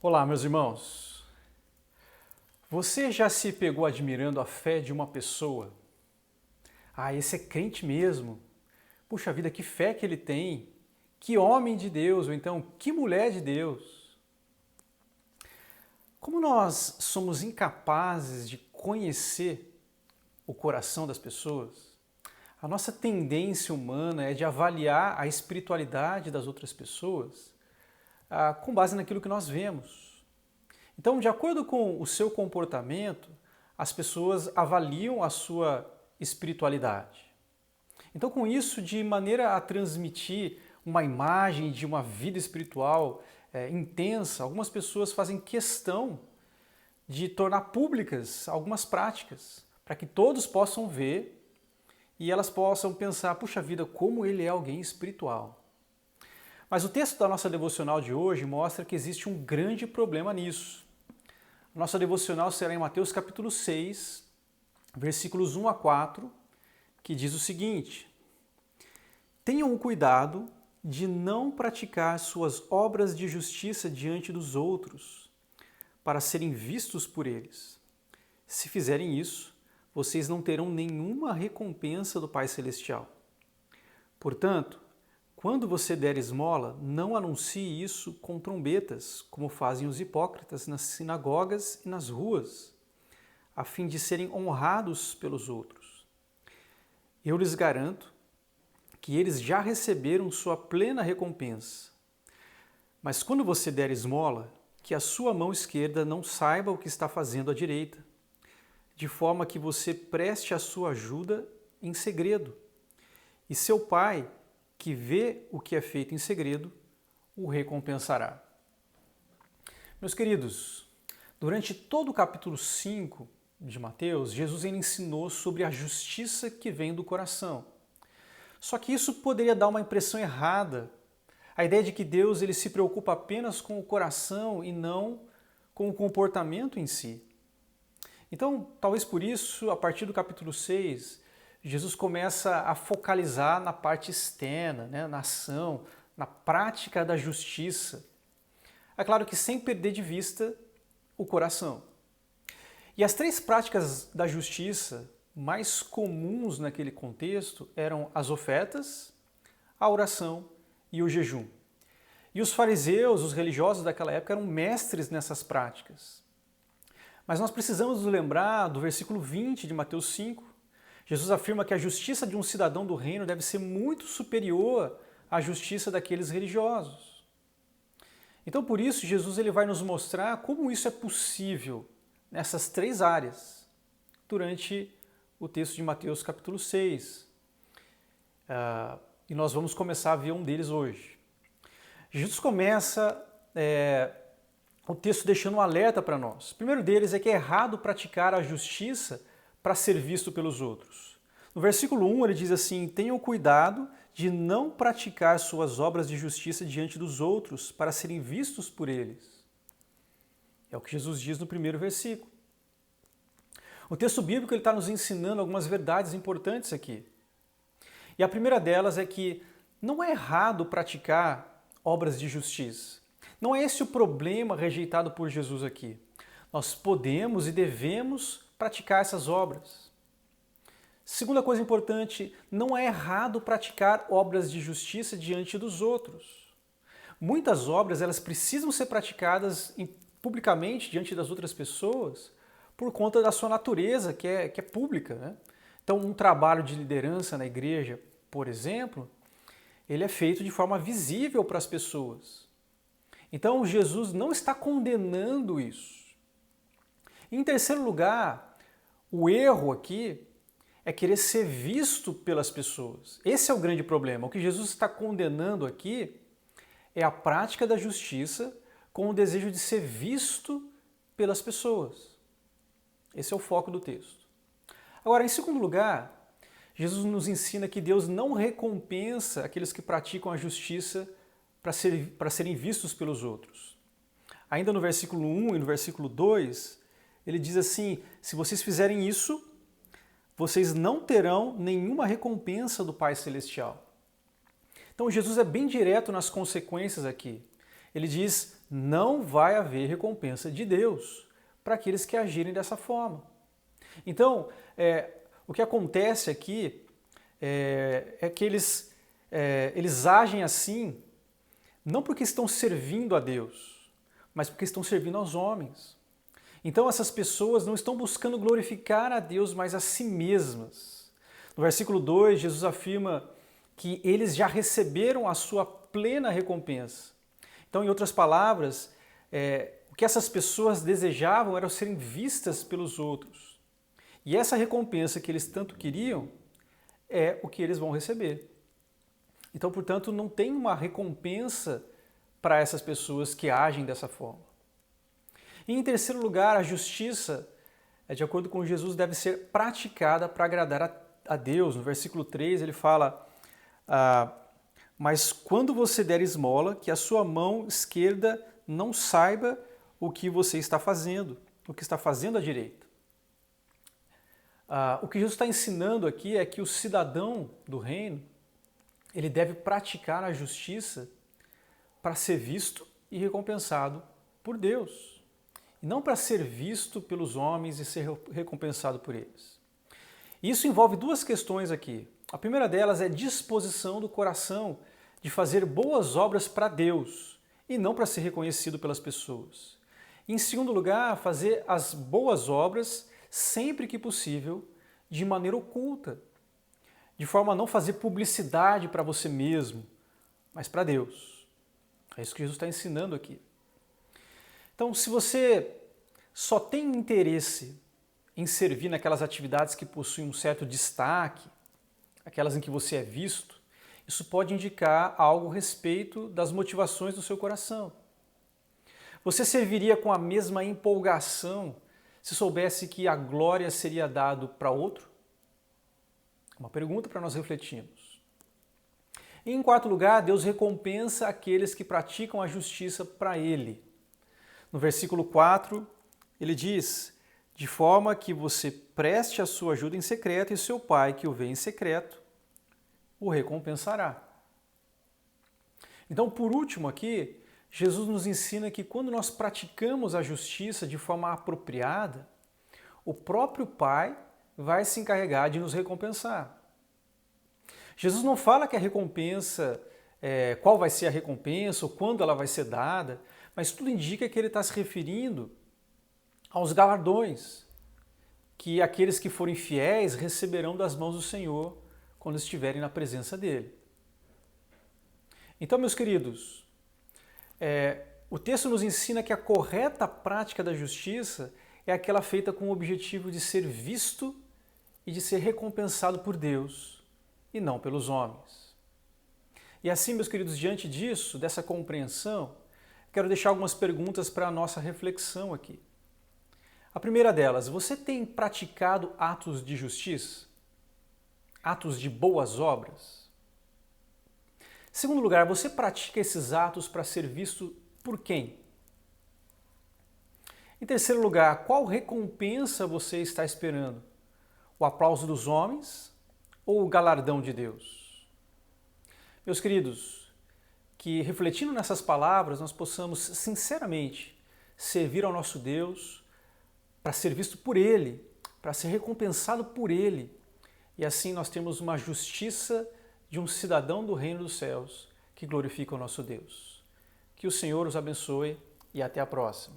Olá, meus irmãos. Você já se pegou admirando a fé de uma pessoa? Ah, esse é crente mesmo. Puxa vida, que fé que ele tem. Que homem de Deus, ou então, que mulher de Deus. Como nós somos incapazes de conhecer o coração das pessoas, a nossa tendência humana é de avaliar a espiritualidade das outras pessoas com base naquilo que nós vemos. Então, de acordo com o seu comportamento, as pessoas avaliam a sua espiritualidade. Então, com isso, de maneira a transmitir uma imagem de uma vida espiritual intensa, algumas pessoas fazem questão de tornar públicas algumas práticas, para que todos possam ver e elas possam pensar, puxa vida, como ele é alguém espiritual. Mas o texto da nossa devocional de hoje mostra que existe um grande problema nisso. Nossa devocional será em Mateus capítulo 6, versículos 1 a 4, que diz o seguinte: Tenham cuidado de não praticar suas obras de justiça diante dos outros, para serem vistos por eles. Se fizerem isso, vocês não terão nenhuma recompensa do Pai Celestial. Portanto, quando você der esmola, não anuncie isso com trombetas, como fazem os hipócritas nas sinagogas e nas ruas, a fim de serem honrados pelos outros. Eu lhes garanto que eles já receberam sua plena recompensa. Mas quando você der esmola, que a sua mão esquerda não saiba o que está fazendo a direita, de forma que você preste a sua ajuda em segredo. E seu Pai, que vê o que é feito em segredo, o recompensará. Meus queridos, durante todo o capítulo 5 de Mateus, Jesus ensinou sobre a justiça que vem do coração. Só que isso poderia dar uma impressão errada, a ideia de que Deus ele se preocupa apenas com o coração e não com o comportamento em si. Então, talvez por isso, a partir do capítulo 6, Jesus começa a focalizar na parte externa, na ação, na prática da justiça. É claro que sem perder de vista o coração. E as três práticas da justiça mais comuns naquele contexto eram as ofertas, a oração e o jejum. E os fariseus, os religiosos daquela época, eram mestres nessas práticas. Mas nós precisamos nos lembrar do versículo 20 de Mateus 5, Jesus afirma que a justiça de um cidadão do reino deve ser muito superior à justiça daqueles religiosos. Então, por isso, Jesus ele vai nos mostrar como isso é possível nessas três áreas durante o texto de Mateus capítulo 6. E nós vamos começar a ver um deles hoje. Jesus começa o texto deixando um alerta para nós. O primeiro deles é que é errado praticar a justiça para ser visto pelos outros. No versículo 1 ele diz assim: Tenham cuidado de não praticar suas obras de justiça diante dos outros para serem vistos por eles. É o que Jesus diz no primeiro versículo. O texto bíblico está nos ensinando algumas verdades importantes aqui. E a primeira delas é que não é errado praticar obras de justiça. Não é esse o problema rejeitado por Jesus aqui. Nós podemos e devemos praticar essas obras. Segunda coisa importante, não é errado praticar obras de justiça diante dos outros. Muitas obras elas precisam ser praticadas publicamente diante das outras pessoas por conta da sua natureza, que é pública, né? Então, um trabalho de liderança na igreja, por exemplo, ele é feito de forma visível para as pessoas. Então, Jesus não está condenando isso. Em terceiro lugar, o erro aqui é querer ser visto pelas pessoas. Esse é o grande problema. O que Jesus está condenando aqui é a prática da justiça com o desejo de ser visto pelas pessoas. Esse é o foco do texto. Agora, em segundo lugar, Jesus nos ensina que Deus não recompensa aqueles que praticam a justiça para serem vistos pelos outros. Ainda no versículo 1 e no versículo 2, ele diz assim: se vocês fizerem isso, vocês não terão nenhuma recompensa do Pai Celestial. Então Jesus é bem direto nas consequências aqui. Ele diz, não vai haver recompensa de Deus para aqueles que agirem dessa forma. Então, o que acontece aqui é que eles agem assim não porque estão servindo a Deus, mas porque estão servindo aos homens. Então essas pessoas não estão buscando glorificar a Deus, mas a si mesmas. No versículo 2, Jesus afirma que eles já receberam a sua plena recompensa. Então, em outras palavras, o que essas pessoas desejavam era serem vistas pelos outros. E essa recompensa que eles tanto queriam é o que eles vão receber. Então, portanto, não tem uma recompensa para essas pessoas que agem dessa forma. E, em terceiro lugar, a justiça, de acordo com Jesus, deve ser praticada para agradar a Deus. No versículo 3 ele fala, mas quando você der esmola, que a sua mão esquerda não saiba o que você está fazendo, o que está fazendo à direita. O que Jesus está ensinando aqui é que o cidadão do reino, ele deve praticar a justiça para ser visto e recompensado por Deus, e não para ser visto pelos homens e ser recompensado por eles. Isso envolve duas questões aqui. A primeira delas é disposição do coração de fazer boas obras para Deus e não para ser reconhecido pelas pessoas. Em segundo lugar, fazer as boas obras sempre que possível de maneira oculta, de forma a não fazer publicidade para você mesmo, mas para Deus. É isso que Jesus está ensinando aqui. Então, se você só tem interesse em servir naquelas atividades que possuem um certo destaque, aquelas em que você é visto, isso pode indicar algo a respeito das motivações do seu coração. Você serviria com a mesma empolgação se soubesse que a glória seria dado para outro? Uma pergunta para nós refletirmos. E, em quarto lugar, Deus recompensa aqueles que praticam a justiça para Ele. No versículo 4, ele diz, de forma que você preste a sua ajuda em secreto e seu Pai, que o vê em secreto, o recompensará. Então, por último aqui, Jesus nos ensina que quando nós praticamos a justiça de forma apropriada, o próprio Pai vai se encarregar de nos recompensar. Jesus não fala que a recompensa, qual vai ser a recompensa ou quando ela vai ser dada, mas tudo indica que ele está se referindo aos galardões que aqueles que forem fiéis receberão das mãos do Senhor quando estiverem na presença dele. Então, meus queridos, o texto nos ensina que a correta prática da justiça é aquela feita com o objetivo de ser visto e de ser recompensado por Deus e não pelos homens. E assim, meus queridos, diante disso, dessa compreensão, quero deixar algumas perguntas para a nossa reflexão aqui. A primeira delas, você tem praticado atos de justiça? Atos de boas obras? Em segundo lugar, você pratica esses atos para ser visto por quem? Em terceiro lugar, qual recompensa você está esperando? O aplauso dos homens ou o galardão de Deus? Meus queridos, que refletindo nessas palavras nós possamos sinceramente servir ao nosso Deus para ser visto por Ele, para ser recompensado por Ele, e assim nós temos uma justiça de um cidadão do reino dos céus que glorifica o nosso Deus. Que o Senhor os abençoe e até a próxima.